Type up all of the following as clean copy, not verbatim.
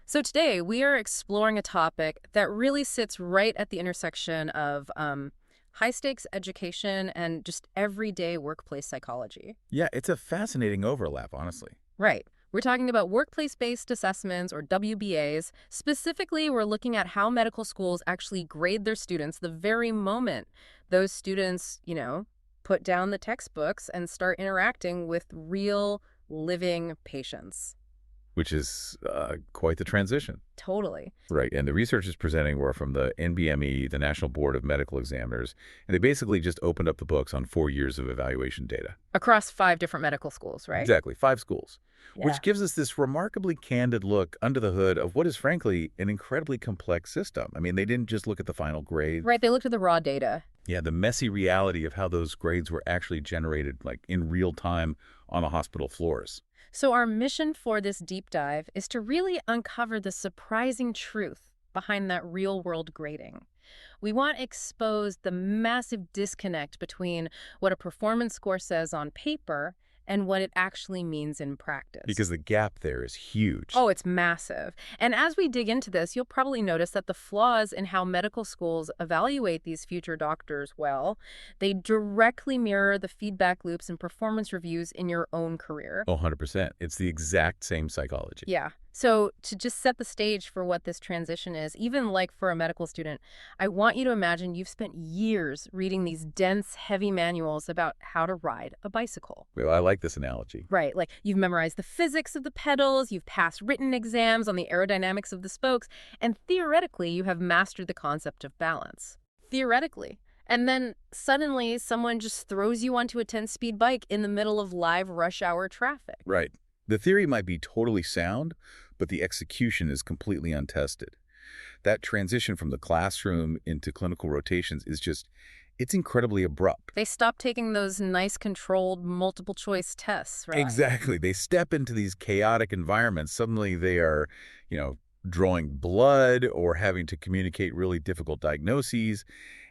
So today we are exploring a topic that really sits right at the intersection of high-stakes education and just everyday workplace psychology. Yeah, it's a fascinating overlap, honestly. Right. We're talking about workplace-based assessments, or WBAs. Specifically, we're looking at how medical schools actually grade their students the very moment those students, put down the textbooks and start interacting with real, living patients. Which is quite the transition. Totally. Right, and the researchers presenting were from the NBME, the National Board of Medical Examiners, and they basically just opened up the books on 4 years of evaluation data. Across 5 different medical schools, right? Exactly, 5 schools, Yeah. which gives us this remarkably candid look under the hood of what is, frankly, an incredibly complex system. I mean, they didn't just look at the final grade. Right, they looked at the raw data. Yeah, the messy reality of how those grades were actually generated, like, in real time on the hospital floors. So our mission for this deep dive is to really uncover the surprising truth behind that real-world grading. We want to expose the massive disconnect between what a performance score says on paper and what it actually means in practice. Because the gap there is huge. Oh, it's massive. And as we dig into this, you'll probably notice that the flaws in how medical schools evaluate these future doctors, well, they directly mirror the feedback loops and performance reviews in your own career. Oh, 100%. It's the exact same psychology. Yeah. So to just set the stage for what this transition is, even like for a medical student, I want you to imagine you've spent years reading these dense, heavy manuals about how to ride a bicycle. Well, I like this analogy. Right, like you've memorized the physics of the pedals, you've passed written exams on the aerodynamics of the spokes, and theoretically you have mastered the concept of balance. Theoretically. And then suddenly someone just throws you onto a 10-speed bike in the middle of live rush hour traffic. Right. The theory might be totally sound, but the execution is completely untested. That transition from the classroom into clinical rotations is just, it's incredibly abrupt. They stop taking those nice controlled multiple choice tests, right? Exactly. They step into these chaotic environments. Suddenly they are, drawing blood or having to communicate really difficult diagnoses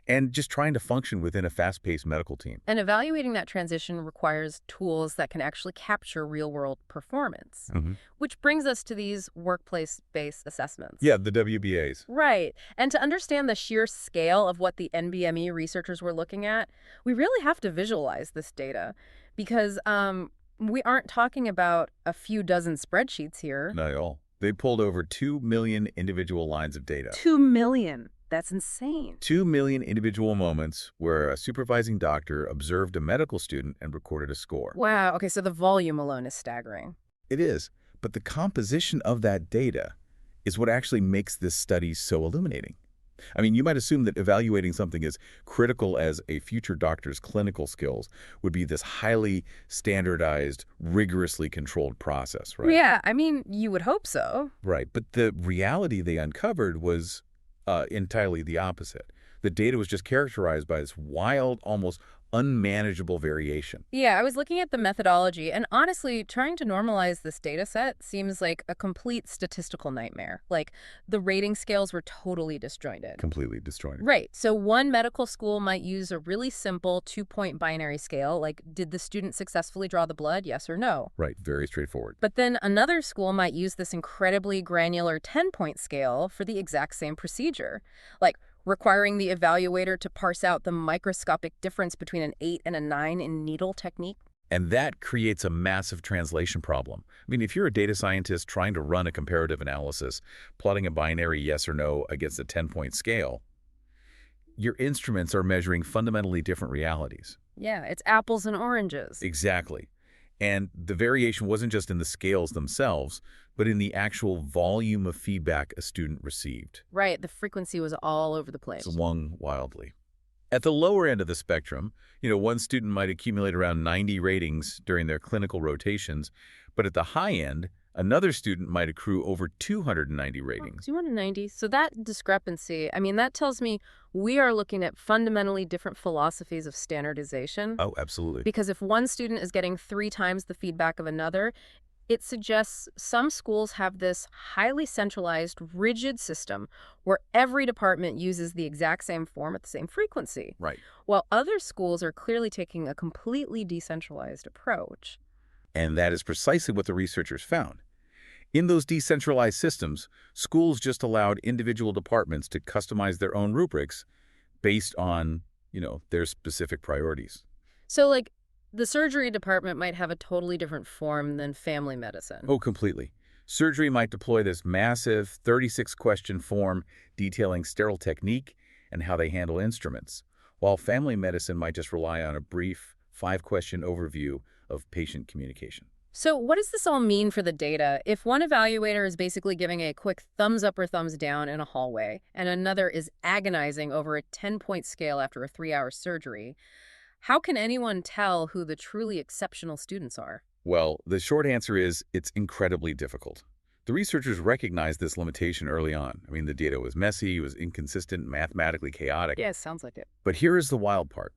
and just trying to function within a fast-paced medical team. And evaluating that transition requires tools that can actually capture real-world performance, which brings us to these workplace-based assessments. Yeah, the WBAs. Right. And to understand the sheer scale of what the NBME researchers were looking at, we really have to visualize this data because we aren't talking about a few dozen spreadsheets here. Not at all. They pulled over 2 million individual lines of data. 2 million. That's insane. 2 million individual moments where a supervising doctor observed a medical student and recorded a score. Wow. Okay, so the volume alone is staggering. It is, but the composition of that data is what actually makes this study so illuminating. I mean, you might assume that evaluating something as critical as a future doctor's clinical skills would be this highly standardized, rigorously controlled process, right? Yeah, I mean, you would hope so. Right, but the reality they uncovered was entirely the opposite. The data was just characterized by this wild, almost unmanageable variation. Yeah, I was looking at the methodology, and honestly, trying to normalize this data set seems like a complete statistical nightmare. Like, the rating scales were totally disjointed. Completely disjointed. Right. So one medical school might use a really simple 2-point binary scale, like, did the student successfully draw the blood, yes or no? Right, very straightforward. But then another school might use this incredibly granular 10-point scale for the exact same procedure. Like, requiring the evaluator to parse out the microscopic difference between an 8 and a 9 in needle technique. And that creates a massive translation problem. I mean, if you're a data scientist trying to run a comparative analysis, plotting a binary yes or no against a 10-point scale, your instruments are measuring fundamentally different realities. Yeah, it's apples and oranges. Exactly. And the variation wasn't just in the scales themselves, but in the actual volume of feedback a student received. Right, the frequency was all over the place. Swung wildly. At the lower end of the spectrum, one student might accumulate around 90 ratings during their clinical rotations, but at the high end, another student might accrue over 290 ratings. 290. So that discrepancy, I mean, that tells me we are looking at fundamentally different philosophies of standardization. Oh, absolutely. Because if one student is getting 3 times the feedback of another, it suggests some schools have this highly centralized, rigid system where every department uses the exact same form at the same frequency. Right. While other schools are clearly taking a completely decentralized approach. And that is precisely what the researchers found. In those decentralized systems, schools just allowed individual departments to customize their own rubrics based on, their specific priorities. So, like, the surgery department might have a totally different form than family medicine. Oh, completely. Surgery might deploy this massive 36-question form detailing sterile technique and how they handle instruments, while family medicine might just rely on a brief 5-question overview of patient communication. So what does this all mean for the data? If one evaluator is basically giving a quick thumbs up or thumbs down in a hallway, and another is agonizing over a 10-point scale after a 3-hour surgery, how can anyone tell who the truly exceptional students are? Well, the short answer is it's incredibly difficult. The researchers recognized this limitation early on. I mean, the data was messy, it was inconsistent, mathematically chaotic. Yeah, sounds like it. But here is the wild part.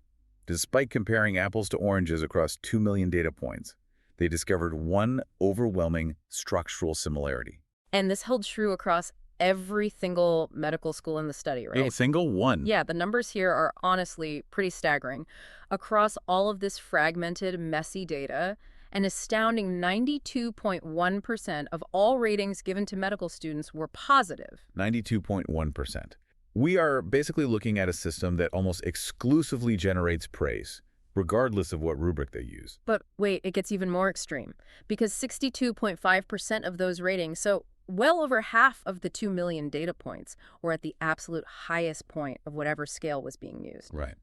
Despite comparing apples to oranges across 2 million data points, they discovered one overwhelming structural similarity. And this held true across every single medical school in the study, right? A single one. Yeah, the numbers here are honestly pretty staggering. Across all of this fragmented, messy data, an astounding 92.1% of all ratings given to medical students were positive. 92.1%. We are basically looking at a system that almost exclusively generates praise, regardless of what rubric they use. But wait, it gets even more extreme, because 62.5% of those ratings, so well over half of the 2 million data points, were at the absolute highest point of whatever scale was being used. Right.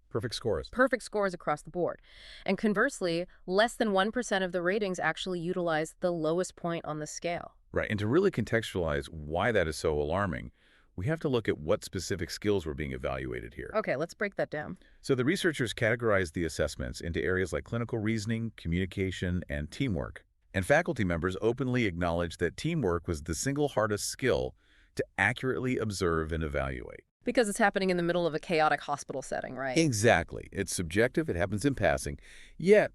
Perfect scores. Perfect scores across the board. And conversely, less than 1% of the ratings actually utilized the lowest point on the scale. Right. And to really contextualize why that is so alarming, we have to look at what specific skills were being evaluated here. Okay, let's break that down. So the researchers categorized the assessments into areas like clinical reasoning, communication, and teamwork. And faculty members openly acknowledged that teamwork was the single hardest skill to accurately observe and evaluate. Because it's happening in the middle of a chaotic hospital setting, right? Exactly. It's subjective, it happens in passing. Yet,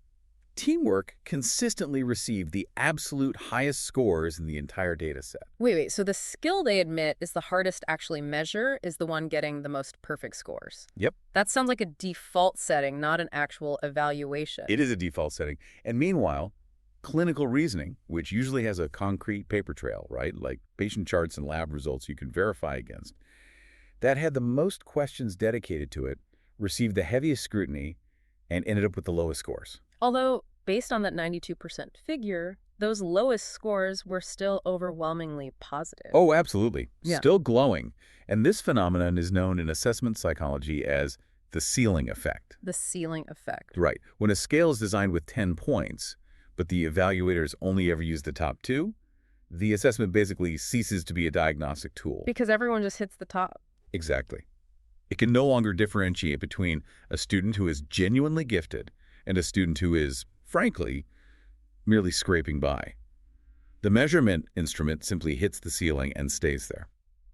teamwork consistently received the absolute highest scores in the entire data set. Wait, so the skill they admit is the hardest to actually measure is the one getting the most perfect scores. Yep. That sounds like a default setting, not an actual evaluation. It is a default setting. And meanwhile, clinical reasoning, which usually has a concrete paper trail, right, like patient charts and lab results you can verify against, that had the most questions dedicated to it, received the heaviest scrutiny, and ended up with the lowest scores. Although, based on that 92% figure, those lowest scores were still overwhelmingly positive. Oh, absolutely. Yeah. Still glowing. And this phenomenon is known in assessment psychology as the ceiling effect. The ceiling effect. Right. When a scale is designed with 10 points, but the evaluators only ever use the top 2, the assessment basically ceases to be a diagnostic tool. Because everyone just hits the top. Exactly. It can no longer differentiate between a student who is genuinely gifted and a student who is, frankly, merely scraping by. The measurement instrument simply hits the ceiling and stays there.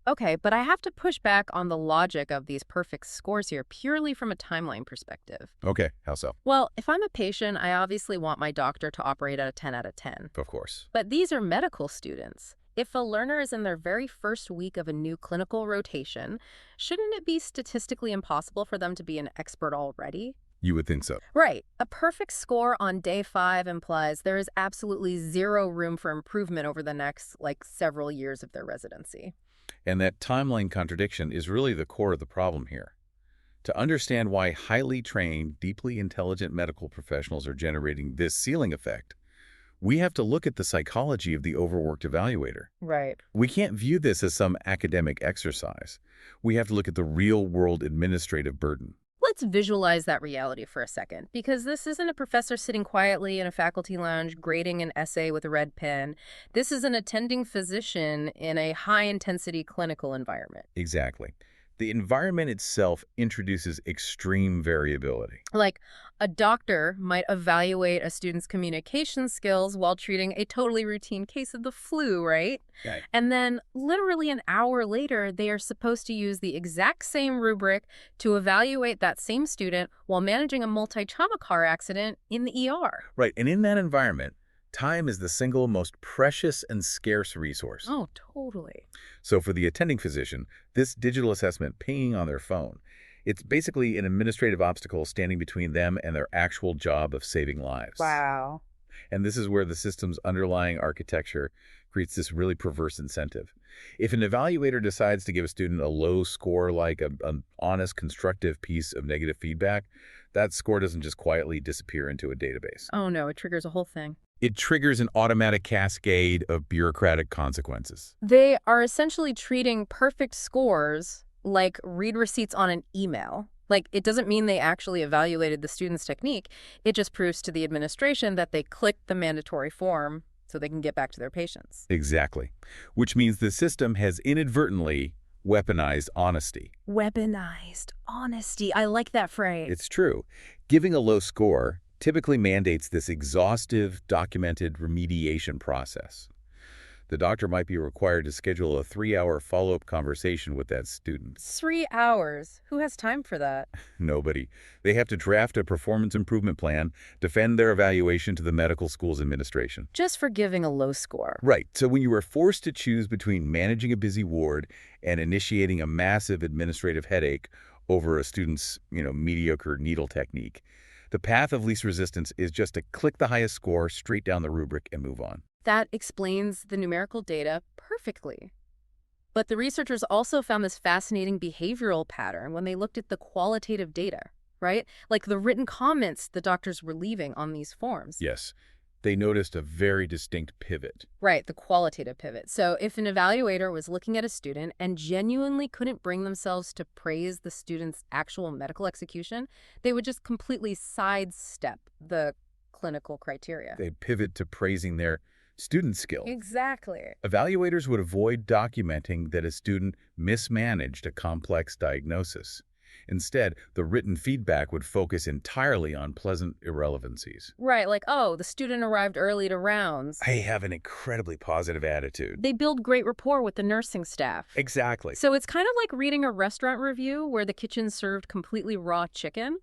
Okay, but I have to push back on the logic of these perfect scores here purely from a timeline perspective. Okay, how so? Well, if I'm a patient, I obviously want my doctor to operate at a 10 out of 10. Of course. But these are medical students. If a learner is in their very first week of a new clinical rotation, shouldn't it be statistically impossible for them to be an expert already? You would think so. Right. A perfect score on day 5 implies there is absolutely zero room for improvement over the next, several years of their residency. And that timeline contradiction is really the core of the problem here. To understand why highly trained, deeply intelligent medical professionals are generating this ceiling effect, we have to look at the psychology of the overworked evaluator. Right. We can't view this as some academic exercise. We have to look at the real-world administrative burden. Let's visualize that reality for a second, because this isn't a professor sitting quietly in a faculty lounge grading an essay with a red pen. This is an attending physician in a high-intensity clinical environment. Exactly. The environment itself introduces extreme variability. Like, a doctor might evaluate a student's communication skills while treating a totally routine case of the flu, right? Right. And then, literally an hour later, they are supposed to use the exact same rubric to evaluate that same student while managing a multi-trauma car accident in the ER. Right, and in that environment, time is the single most precious and scarce resource. Oh, totally. So for the attending physician, this digital assessment pinging on their phone, it's basically an administrative obstacle standing between them and their actual job of saving lives. Wow. And this is where the system's underlying architecture creates this really perverse incentive. If an evaluator decides to give a student a low score, like an honest, constructive piece of negative feedback, that score doesn't just quietly disappear into a database. Oh no, it triggers a whole thing. It triggers an automatic cascade of bureaucratic consequences. They are essentially treating perfect scores like read receipts on an email. Like, it doesn't mean they actually evaluated the student's technique. It just proves to the administration that they clicked the mandatory form so they can get back to their patients. Exactly. Which means the system has inadvertently weaponized honesty. Weaponized honesty. I like that phrase. It's true. Giving a low score typically mandates this exhaustive, documented remediation process. The doctor might be required to schedule a 3-hour follow-up conversation with that student. 3 hours. Who has time for that? Nobody. They have to draft a performance improvement plan, defend their evaluation to the medical school's administration. Just for giving a low score. Right. So when you are forced to choose between managing a busy ward and initiating a massive administrative headache over a student's, mediocre needle technique, the path of least resistance is just to click the highest score straight down the rubric and move on. That explains the numerical data perfectly. But the researchers also found this fascinating behavioral pattern when they looked at the qualitative data, right? Like the written comments the doctors were leaving on these forms. Yes. They noticed a very distinct pivot. Right, the qualitative pivot. So if an evaluator was looking at a student and genuinely couldn't bring themselves to praise the student's actual medical execution, they would just completely sidestep the clinical criteria. They'd pivot to praising their student skill. Exactly. Evaluators would avoid documenting that a student mismanaged a complex diagnosis. Instead, the written feedback would focus entirely on pleasant irrelevancies. Right, like, oh, the student arrived early to rounds. I have an incredibly positive attitude. They build great rapport with the nursing staff. Exactly. So it's kind of like reading a restaurant review where the kitchen served completely raw chicken,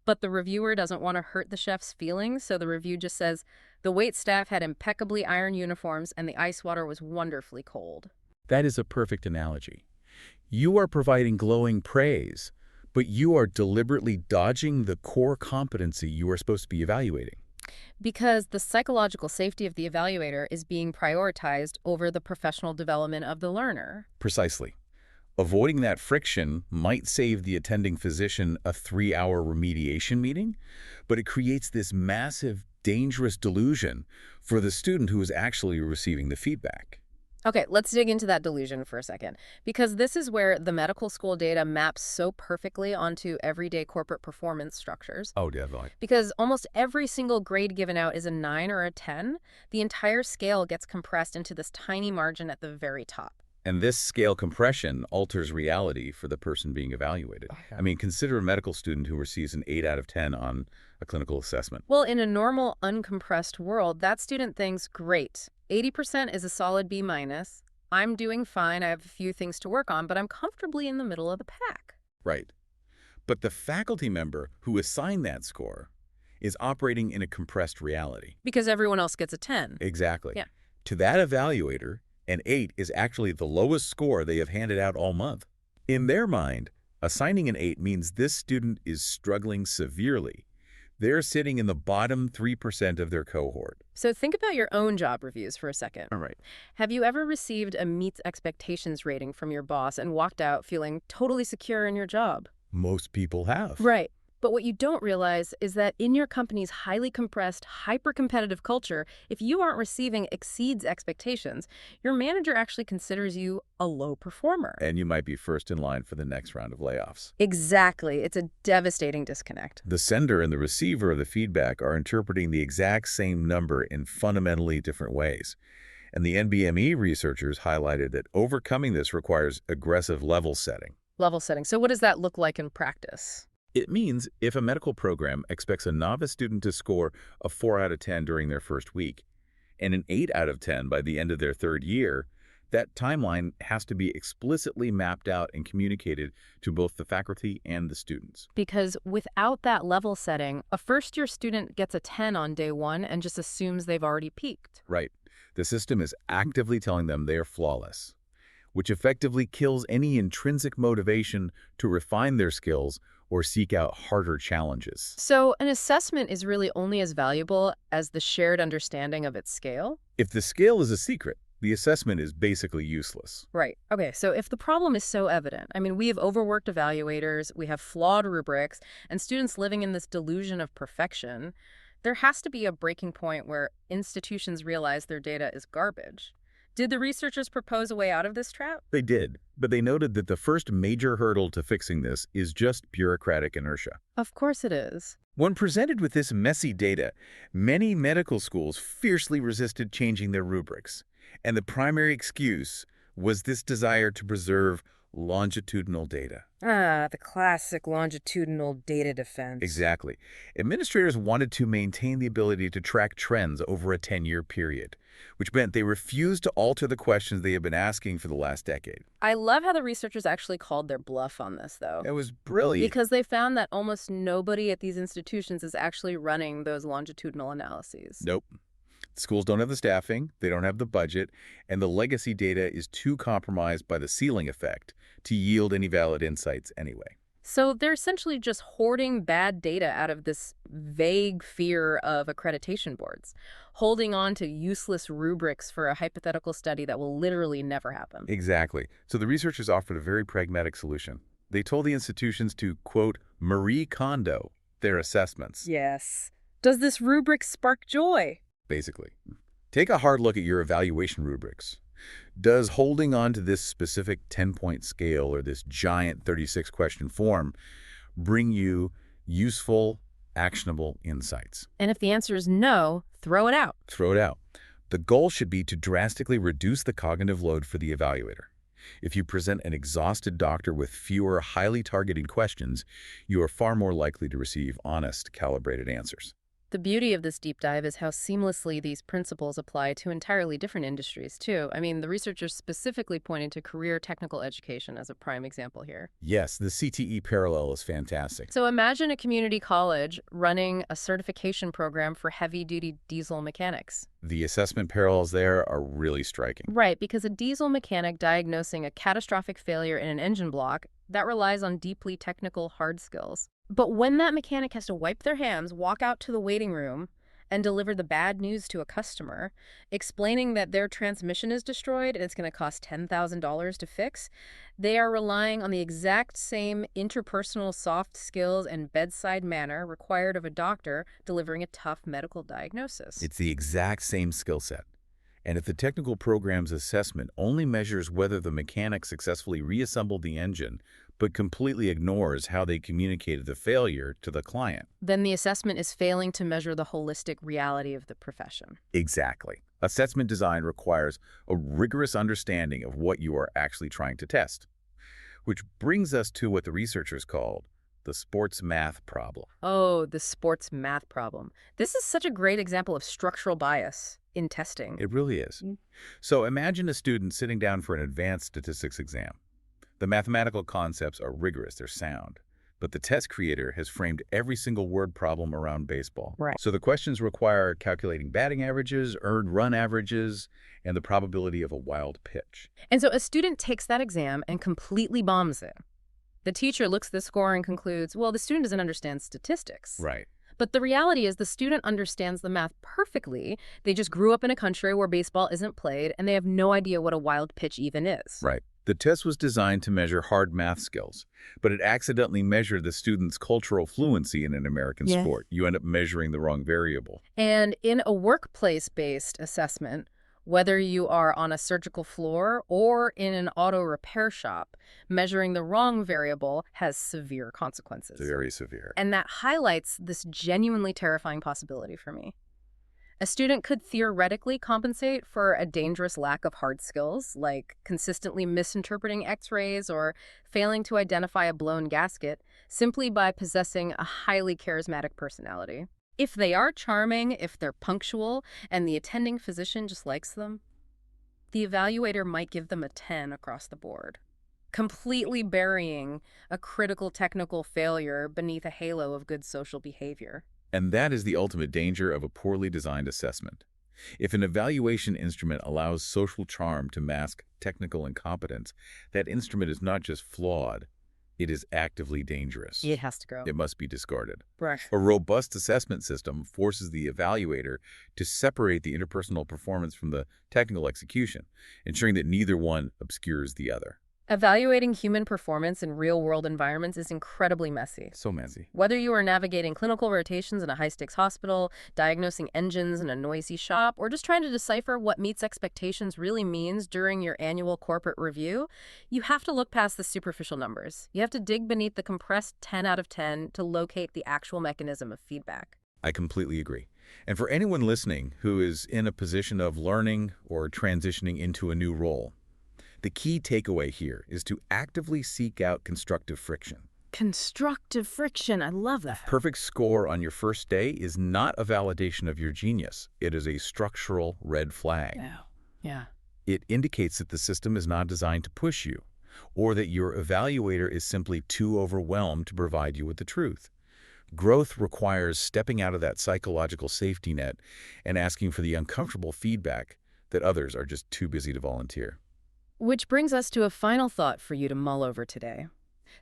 but the reviewer doesn't want to hurt the chef's feelings, so the review just says, the wait staff had impeccably ironed uniforms and the ice water was wonderfully cold. That is a perfect analogy. You are providing glowing praise, but you are deliberately dodging the core competency you are supposed to be evaluating. Because the psychological safety of the evaluator is being prioritized over the professional development of the learner. Precisely. Avoiding that friction might save the attending physician a 3-hour remediation meeting, but it creates this massive, dangerous delusion for the student who is actually receiving the feedback. Okay, let's dig into that delusion for a second, because this is where the medical school data maps so perfectly onto everyday corporate performance structures. Oh, definitely. Because almost every single grade given out is a 9 or a 10, the entire scale gets compressed into this tiny margin at the very top. And this scale compression alters reality for the person being evaluated. I mean, consider a medical student who receives an 8 out of 10 on a clinical assessment. Well, in a normal, uncompressed world, that student thinks, great, 80% is a solid B-. I'm doing fine, I have a few things to work on, but I'm comfortably in the middle of the pack. Right. But the faculty member who assigned that score is operating in a compressed reality. Because everyone else gets a 10. Exactly. Yeah. To that evaluator, an 8 is actually the lowest score they have handed out all month. In their mind, assigning an 8 means this student is struggling severely. They're sitting in the bottom 3% of their cohort. So think about your own job reviews for a second. All right. Have you ever received a meets expectations rating from your boss and walked out feeling totally secure in your job? Most people have. Right. But what you don't realize is that in your company's highly compressed, hyper-competitive culture, if you aren't receiving exceeds expectations, your manager actually considers you a low performer. And you might be first in line for the next round of layoffs. Exactly. It's a devastating disconnect. The sender and the receiver of the feedback are interpreting the exact same number in fundamentally different ways. And the NBME researchers highlighted that overcoming this requires aggressive level setting. Level setting. So what does that look like in practice? It means if a medical program expects a novice student to score a 4 out of 10 during their first week and an 8 out of 10 by the end of their third year, that timeline has to be explicitly mapped out and communicated to both the faculty and the students. Because without that level setting, a first-year student gets a 10 on day 1 and just assumes they've already peaked. Right. The system is actively telling them they are flawless, which effectively kills any intrinsic motivation to refine their skills or seek out harder challenges. So an assessment is really only as valuable as the shared understanding of its scale? If the scale is a secret, the assessment is basically useless. Right. Okay, so if the problem is so evident, I mean, we have overworked evaluators, we have flawed rubrics, and students living in this delusion of perfection, there has to be a breaking point where institutions realize their data is garbage. Did the researchers propose a way out of this trap? They did, but they noted that the first major hurdle to fixing this is just bureaucratic inertia. Of course it is. When presented with this messy data, many medical schools fiercely resisted changing their rubrics, and the primary excuse was this desire to preserve longitudinal data. Ah, the classic longitudinal data defense. Exactly. Administrators wanted to maintain the ability to track trends over a 10-year period, which meant they refused to alter the questions they had been asking for the last decade. I love how the researchers actually called their bluff on this, though. It was brilliant. Because they found that almost nobody at these institutions is actually running those longitudinal analyses. Nope. Schools don't have the staffing, they don't have the budget, and the legacy data is too compromised by the ceiling effect to yield any valid insights anyway. So they're essentially just hoarding bad data out of this vague fear of accreditation boards, holding on to useless rubrics for a hypothetical study that will literally never happen. Exactly. So the researchers offered a very pragmatic solution. They told the institutions to, quote, Marie Kondo their assessments. Yes. Does this rubric spark joy? Basically. Take a hard look at your evaluation rubrics. Does holding on to this specific 10-point scale or this giant 36-question form bring you useful, actionable insights? And if the answer is no, throw it out. Throw it out. The goal should be to drastically reduce the cognitive load for the evaluator. If you present an exhausted doctor with fewer, highly targeted questions, you are far more likely to receive honest, calibrated answers. The beauty of this deep dive is how seamlessly these principles apply to entirely different industries, too. I mean, the researchers specifically pointed to career technical education as a prime example here. Yes, the CTE parallel is fantastic. So imagine a community college running a certification program for heavy-duty diesel mechanics. The assessment parallels there are really striking. Right, because a diesel mechanic diagnosing a catastrophic failure in an engine block, that relies on deeply technical hard skills. But when that mechanic has to wipe their hands, walk out to the waiting room, and deliver the bad news to a customer, explaining that their transmission is destroyed and it's going to cost $10,000 to fix, they are relying on the exact same interpersonal soft skills and bedside manner required of a doctor delivering a tough medical diagnosis. It's the exact same skill set. And if the technical program's assessment only measures whether the mechanic successfully reassembled the engine, but completely ignores how they communicated the failure to the client, then the assessment is failing to measure the holistic reality of the profession. Exactly. Assessment design requires a rigorous understanding of what you are actually trying to test, which brings us to what the researchers called the sports math problem. Oh, the sports math problem. This is such a great example of structural bias in testing. It really is. So imagine a student sitting down for an advanced statistics exam. The mathematical concepts are rigorous, they're sound, but the test creator has framed every single word problem around baseball. Right. So the questions require calculating batting averages, earned run averages, and the probability of a wild pitch. And so a student takes that exam and completely bombs it. The teacher looks at the score and concludes, well, the student doesn't understand statistics. Right. But the reality is the student understands the math perfectly. They just grew up in a country where baseball isn't played, and they have no idea what a wild pitch even is. Right. The test was designed to measure hard math skills, but it accidentally measured the student's cultural fluency in an American sport. You end up measuring the wrong variable. And in a workplace-based assessment, whether you are on a surgical floor or in an auto repair shop, measuring the wrong variable has severe consequences. Very severe. And that highlights this genuinely terrifying possibility for me. A student could theoretically compensate for a dangerous lack of hard skills, like consistently misinterpreting X-rays or failing to identify a blown gasket, simply by possessing a highly charismatic personality. If they are charming, if they're punctual, and the attending physician just likes them, the evaluator might give them a 10 across the board, completely burying a critical technical failure beneath a halo of good social behavior. And that is the ultimate danger of a poorly designed assessment. If an evaluation instrument allows social charm to mask technical incompetence, that instrument is not just flawed, It is actively dangerous. It has to go. It must be discarded. Right. A robust assessment system forces the evaluator to separate the interpersonal performance from the technical execution, ensuring that neither one obscures the other. Evaluating human performance in real-world environments is incredibly messy. So messy. Whether you are navigating clinical rotations in a high-stakes hospital, diagnosing engines in a noisy shop, or just trying to decipher what meets expectations really means during your annual corporate review, you have to look past the superficial numbers. You have to dig beneath the compressed 10 out of 10 to locate the actual mechanism of feedback. I completely agree. And for anyone listening who is in a position of learning or transitioning into a new role, the key takeaway here is to actively seek out constructive friction. Constructive friction. I love that. Perfect score on your first day is not a validation of your genius. It is a structural red flag. Yeah. It indicates that the system is not designed to push you, or that your evaluator is simply too overwhelmed to provide you with the truth. Growth requires stepping out of that psychological safety net and asking for the uncomfortable feedback that others are just too busy to volunteer. Which brings us to a final thought for you to mull over today.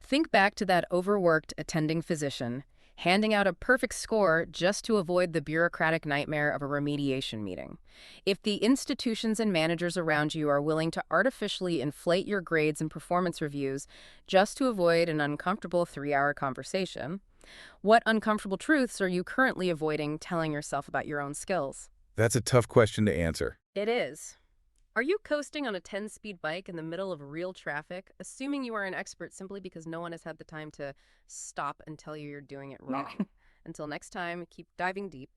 Think back to that overworked attending physician, handing out a perfect score just to avoid the bureaucratic nightmare of a remediation meeting. If the institutions and managers around you are willing to artificially inflate your grades and performance reviews just to avoid an uncomfortable 3-hour conversation, what uncomfortable truths are you currently avoiding telling yourself about your own skills? That's a tough question to answer. It is. Are you coasting on a 10-speed bike in the middle of real traffic, assuming you are an expert simply because no one has had the time to stop and tell you you're doing it wrong? Until next time, keep diving deep,